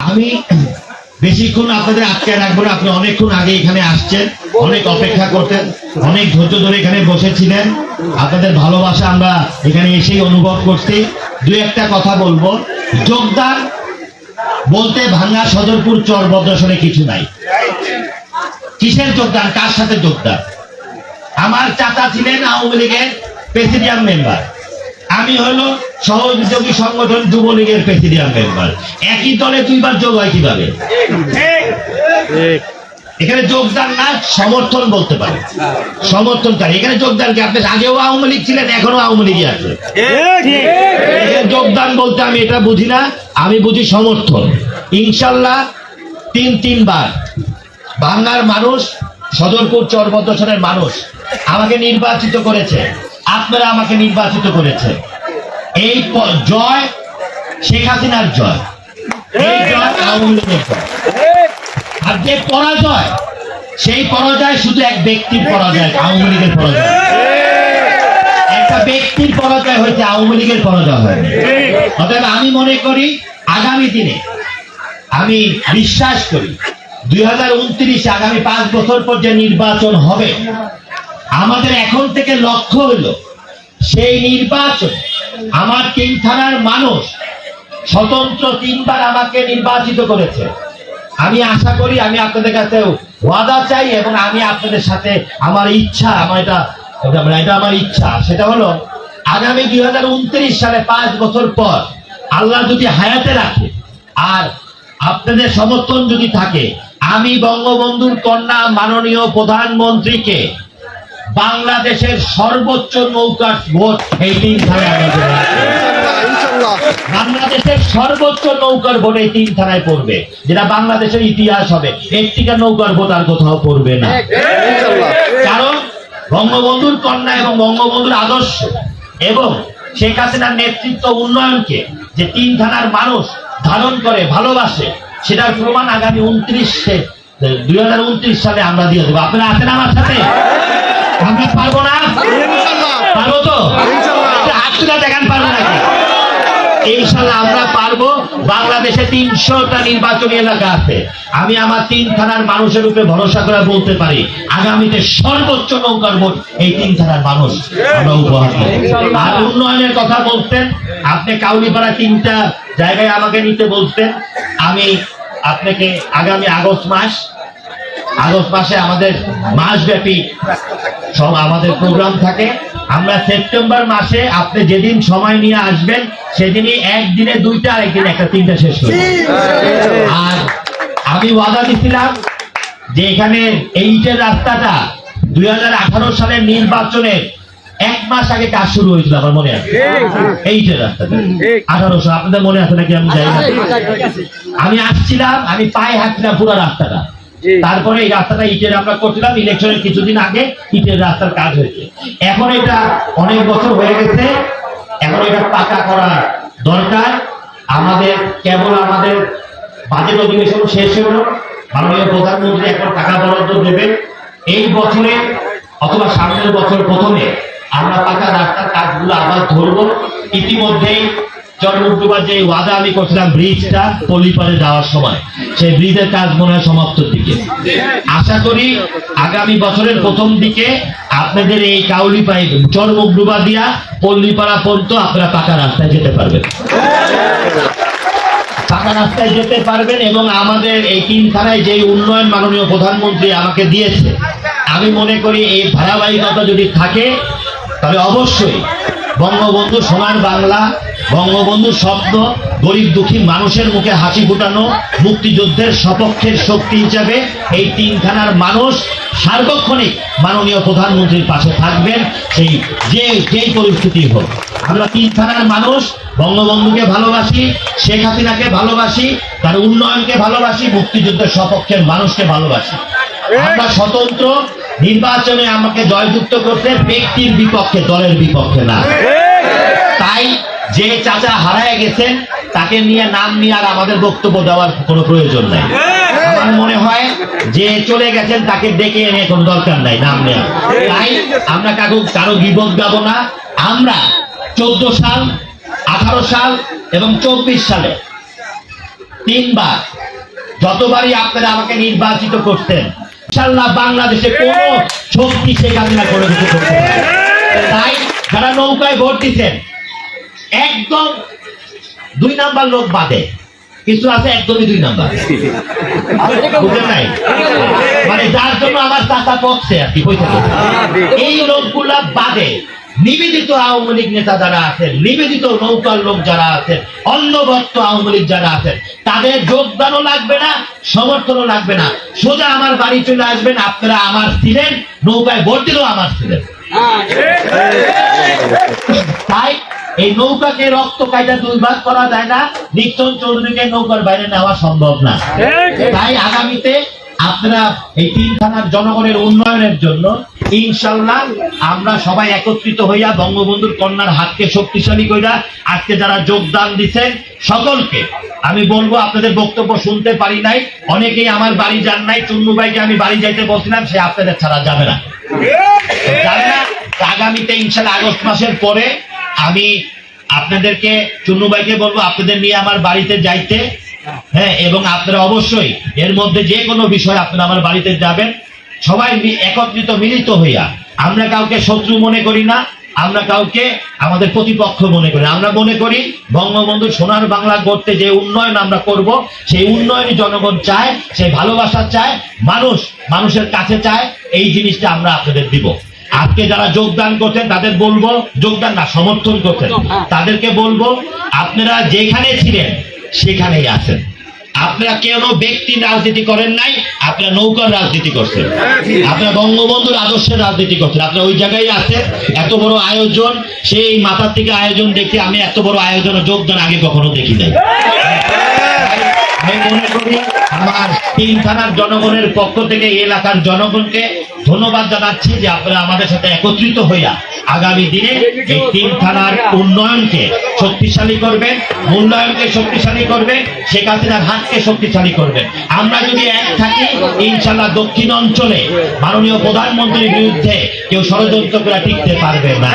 আমি বেশিক্ষণ আপনাদের আটকে রাখবো না। আপনি অনেকক্ষণ আগে এখানে আসছেন, অনেক অপেক্ষা করতেন, অনেক ধৈর্য ধরে এখানে বসেছিলেন। আপনাদের ভালোবাসা আমরা এখানে এসেই অনুভব করছি। দুই একটা কথা বলবো। যোগদান বলতে ভাঙ্গা সদরপুর চর বদ্রাসনে কিছু নাই। কিসের যোগদান, কার সাথে যোগদান? আমার চাচা ছিলেন আওয়ামী লীগের প্রেসিডিয়াম মেম্বার, আমি হলো সহযোগী সংগঠন যুবলীগের প্রেসিডিয়াম মেম্বার। একই দলে দুইবার যোগ হয় কিভাবে? এখানে যোগদান না, সমর্থন বলতে পারে। সমর্থন চাই এখানে যোগদান কি? আপনি আগেও আওয়ামী লীগ ছিলেন, এখনো আওয়ামী লীগই আছে। যোগদান বলতে আমি এটা বুঝি না, আমি বুঝি সমর্থন। ইনশাল্লাহ তিনবার বাংলার মানুষ, সদরপুর চর বদ্রাসনের মানুষ আমাকে নির্বাচিত করেছে, আপনারা আমাকে নির্বাচিত করেছে। এই জয় শেখ হাসিনার জয়, এই জয় আওয়ামী লীগের জয়। আর যে পরাজয়, সেই পরাজয় শুধু এক ব্যক্তির পরাজয়, আওয়ামী লীগের পরাজয়। একটা ব্যক্তির পরাজয় হয়েছে, আওয়ামী লীগের পরাজয় হয়। অতএব আমি মনে করি আগামী দিনে, আমি বিশ্বাস করি 2029 আগামী 5 বছর পর যে নির্বাচন হবে, আমাদের এখন থেকে লক্ষ্য হলো সেই নির্বাচন আমার 3 থানার মানুষ স্বতন্ত্র 3বার আমাকে নির্বাচিত করেছে। আমি আশা করি, আমি আপনাদের কাছে ওয়াদা চাই এবং আমি আপনাদের সাথে আমার ইচ্ছা, এটা আমার ইচ্ছা, সেটা হলো আগামী 2029 সালে 5 বছর পর আল্লাহ যদি হায়াতে রাখে আর আপনাদের সমর্থন যদি থাকে, আমি বঙ্গবন্ধুর কন্যা মাননীয় প্রধানমন্ত্রীকে বাংলাদেশের সর্বোচ্চ নৌকার ভোট এই 3 থানায় বাংলাদেশের সর্বোচ্চ নৌকার ভোট এই 3 থানায় পড়বে, যেটা বাংলাদেশের ইতিহাস হবে। এর থেকে নৌকার ভোট আর কোথাও পড়বে না। কারণ বঙ্গবন্ধুর কন্যা এবং বঙ্গবন্ধুর আদর্শ এবং শেখ হাসিনার নেতৃত্ব উন্নয়নকে যে 3 থানার মানুষ ধারণ করে, ভালোবাসে, সেটার প্রমাণ আগামী 2029 সালে আমরা দিয়ে দেবো। আপনারা আছেন আমার সাথে? আমরা পারবো না? পারবো তো? হাতটা দেখান, পারবো নাকি? ইনশাল্লাহ আমরা পারবো। বাংলাদেশে 300টা নির্বাচনী এলাকা আছে। আমি আমার 3 থানার মানুষের উপরে ভরসা করে বলতে পারি, আগামীতে সর্বোচ্চ নৌকার ভোট এই 3 থানার মানুষ আমরা উপহার দেব। আর উন্নয়নের কথা বলতেন আপনি, কাউলিপাড়া 3টা জায়গায় আমাকে নিতে বলতেন। আমি আপনাকে আগামী আগস্ট মাসে আমাদের মাসব্যাপী সব আমাদের প্রোগ্রাম থাকে। আমরা সেপ্টেম্বর মাসে আপনি যেদিন সময় নিয়ে আসবেন সেদিনই একদিনে 2টা, আরেকদিন একটা, 3টা শেষ করব। আর আমি ওয়াদা দিছিলাম যে এখানে এই ইটের রাস্তাটা 2018 সালের নির্বাচনের 1 মাস আগে কাজ শুরু হয়েছিল, আমার মনে আছে। এই ইটের রাস্তাটা 1800, আপনাদের মনে আছে নাকি আমি জানি না। আমি আসছিলাম, আমি পায়ে হাঁটছিলাম পুরো রাস্তাটা। তারপরে এই রাস্তাটা ইটের আমরা করছিলাম, ইলেকশনের কিছুদিন আগে ইটের রাস্তার কাজ হয়েছে। এখন এটা অনেক বছর হয়ে গেছে, এখন এটা পাকা করা দরকার। আমাদের কেবল আমাদের বাজেট অধিবেশন শেষ হলো, মাননীয় প্রধানমন্ত্রী এখন টাকা বরাদ্দ দেবেন। এই বছরে অথবা সামনের বছর প্রথমে আমরা পাকা রাস্তার কাজগুলো আবার ধরবো। ইতিমধ্যেই চরমুক্তবার যে ওয়াদা আমি করছিলাম ব্রিজটা পল্লীপাড়ে যাওয়ার সময়, সেই ব্রিজের কাজ মনে হয় সমাপ্তর দিকে। আশা করি আগামী বছরের প্রথম দিকে আপনাদের এই কাউলিপাড়া চরমুক্তবা দিয়া পল্লীপাড়া পর্যন্ত আপনারা পাকা রাস্তায় যেতে পারবেন, পাকা রাস্তায় যেতে পারবেন। এবং আমাদের এই 3 থানায় যে উন্নয়ন মাননীয় প্রধানমন্ত্রী আমাকে দিয়েছে, আমি মনে করি এই ধারাবাহিকতা যদি থাকে তাহলে অবশ্যই বঙ্গবন্ধু সোনার বাংলা, বঙ্গবন্ধুর স্বপ্ন, গরিব দুঃখী মানুষের মুখে হাসি ফুটানো, মুক্তিযুদ্ধের সপক্ষের শক্তি হিসাবে এই 3 থানার মানুষ সার্বক্ষণিক মাননীয় প্রধানমন্ত্রীর পাশে থাকবেন, সেই যেই পরিস্থিতি হোক। আমরা 3 থানার মানুষ বঙ্গবন্ধুকে ভালোবাসি, শেখ হাসিনাকে ভালোবাসি, তার উন্নয়নকে ভালোবাসি, মুক্তিযুদ্ধের সপক্ষের মানুষকে ভালোবাসি। আমরা স্বতন্ত্র, নির্বাচনে আমাকে জয়যুক্ত করতে ব্যক্তির বিপক্ষে, দলের বিপক্ষে না। তাই যে চাচা হারায় গেছেন তাকে নিয়ে নাম নিয়ে আর আমাদের বক্তব্য দেওয়ার কোনো প্রয়োজন নাই। আমার মনে হয় যে চলে গেছেন তাকে ডেকে এনে কোনো দরকার নাই নাম নেওয়া। তাই আমরা কারো গীবত গাবো না। আমরা 14 সাল, 18 সাল এবং 24 সালে 3বার যতবারই আপনারা আমাকে নির্বাচিত করতেন, ইনশাআল্লাহ বাংলাদেশে কোনো শক্তি শেখ হাসিনা করে দিতে করতে পারে। তাই যারা নৌকায় ভোট দিচ্ছেন, একদম 2 নাম্বার লোক বাদে কিছু আছে একদমই 2 নাম্বার, বুঝলেন নাই? মানে যার জন্য আমার চাচা পড়ছে আর কি, এই লোকগুলা বাদে নিবেদিত আওয়ামী লীগ নেতা যারা আছেন, নিবেদিত নৌকার লোক যারা আছেন, অন্নবর্ত আওয়ামী লীগ যারা আছেন, তাদের যোগদানও লাগবে না, সমর্থনও লাগবে না। সোজা আমার বাড়ি চলে আসবেন, আপনারা আমার ছিলেন, নৌকায় ভোট দিলেও আমার ছিলেন। তাই এই নৌকাকে রক্ত কায়দা 2 ভাগ করা যায় না, নিশ্চয় চৌধুরীকে নৌকার বাইরে নেওয়া সম্ভব না। তাই আগামীতে আপনারা এই 3 থানার জনগণের উন্নয়নের জন্য ইনশাআল্লাহ আমরা সবাই একত্রিত হইয়া বঙ্গবন্ধুর কন্যার হাতকে শক্তিশালী কইরা আজকে যারা যোগদান দিচ্ছেন সকলকে আমি বলবো, আপনাদের বক্তব্য শুনতে পারি নাই, অনেকেই আমার বাড়ি যান নাই। চুন্নু ভাইকে আমি বাড়ি যাইতে বলছিলাম, সে আপনাদের ছাড়া যাবে না। আগামীতে ইনশাআল্লাহ আগস্ট মাসের পরে আমি আপনাদেরকে, চুন্নু ভাইকে বলবো আপনাদের নিয়ে আমার বাড়িতে যাইতে। হ্যাঁ, এবং আপনারা অবশ্যই এর মধ্যে যে কোনো বিষয় আপনারা আমার বাড়িতে যাবেন, সবাই একত্রিত মিলিত হইয়া। আমরা কাউকে শত্রু মনে করি না, আমরা কাউকে আমাদের প্রতিপক্ষ মনে করি। আমরা মনে করি বঙ্গবন্ধু সোনার বাংলা করতে যে উন্নয়ন আমরা করব, সেই উন্নয়নই জনগণ চায়, সেই ভালোবাসা চায়, মানুষের কাছে চায়। এই জিনিসটা আমরা আপনাদের দিব। আজকে যারা যোগদান করছেন তাদের বলবো, যোগদান না সমর্থন করছেন তাদেরকে বলবো, আপনারা যেখানে ছিলেন সেখানেই আছেন। আপনারা কেন ব্যক্তি রাজনীতি করেন নাই, আপনারা নৌকার রাজনীতি করছেন, আপনারা বঙ্গবন্ধুর আদর্শের রাজনীতি করছেন। আপনারা ওই জায়গায় আছেন। এত বড় আয়োজন, সেই মাথার থেকে আয়োজন দেখে আমি এত বড় আয়োজনে যোগদান আগে কখনো দেখি নাই। আমি মনে করি আমার 3 থানার জনগণের পক্ষ থেকে এলাকার জনগণকে ধন্যবাদ জানাচ্ছি যে আপনারা আমাদের সাথে একত্রিত হইয়া আগামী দিনে এই 3 থানার উন্নয়নকে শক্তিশালী করবেন, মূল্যায়নকে শক্তিশালী করবেন, শেখ হাসিনার হাতকে শক্তিশালী করবেন। আমরা যদি এক থাকি, ইনশাআল্লাহ দক্ষিণ অঞ্চলে মাননীয় প্রধানমন্ত্রীর বিরুদ্ধে কেউ ষড়যন্ত্র করে টিকতে পারবে না।